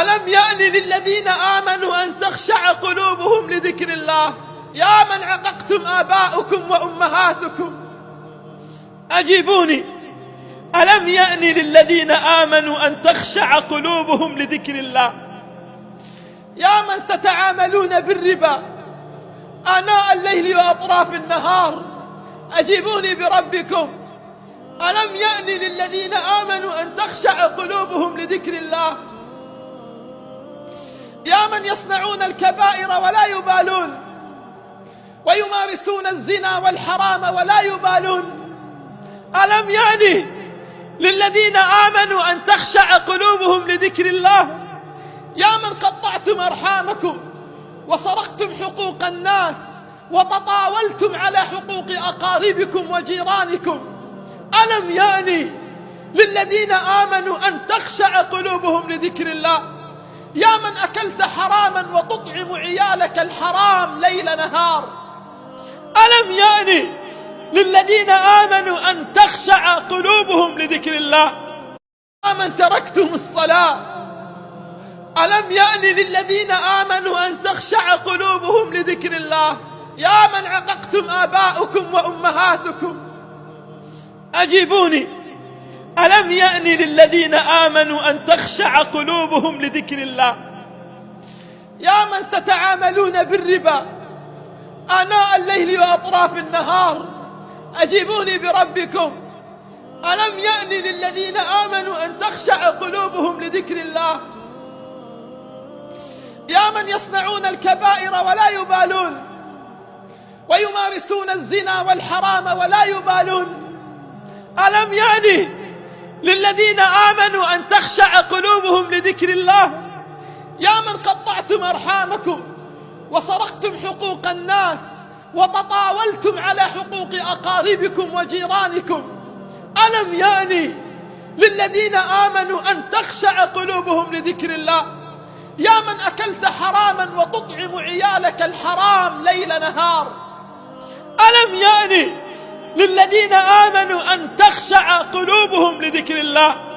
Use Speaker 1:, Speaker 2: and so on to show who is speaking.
Speaker 1: ألم يأن للذين آمنوا أن تخشع قلوبهم لذكر الله؟ يا من عققتم آباؤكم وأمهاتكم أجيبوني. ألم يأن للذين آمنوا أن تخشع قلوبهم لذكر الله؟ يا من تتعاملون بالربا آناء الليل وأطراف النهار أجيبوني بربكم. ألم يأن للذين آمنوا أن تخشع قلوبهم لذكر الله؟ يا من يصنعون الكبائر ولا يبالون ويمارسون الزنا والحرام ولا يبالون، ألم يأن للذين آمنوا أن تخشع قلوبهم لذكر الله؟ يا من قطعتم أرحامكم وسرقتم حقوق الناس وتطاولتم على حقوق أقاربكم وجيرانكم، ألم يأن للذين آمنوا أن تخشع قلوبهم لذكر الله؟ يا من أكلت حراما وتطعم عيالك الحرام ليل نهار، ألم يأن للذين آمنوا أن تخشع قلوبهم لذكر الله؟ يا من تركتم الصلاة ألم يأن للذين آمنوا أن تخشع قلوبهم لذكر الله؟ يا من عققتم آباؤكم وأمهاتكم أجيبوني. ألم يأن للذين آمنوا أن تخشع قلوبهم لذكر الله؟ يا من تتعاملون بالربا آناء الليل وأطراف النهار أجيبوني بربكم. ألم يأن للذين آمنوا أن تخشع قلوبهم لذكر الله؟ يا من يصنعون الكبائر ولا يبالون ويمارسون الزنا والحرام ولا يبالون، ألم يأن للذين آمنوا أن تخشع قلوبهم لذكر الله؟ يا من قطعتم أرحامكم وسرقتم حقوق الناس وتطاولتم على حقوق أقاربكم وجيرانكم، ألم يأن للذين آمنوا أن تخشع قلوبهم لذكر الله؟ يا من أكلت حراما وتطعم عيالك الحرام ليل نهار، ألم يأن للذين آمنوا أن تخشع قلوبهم لذكر الله؟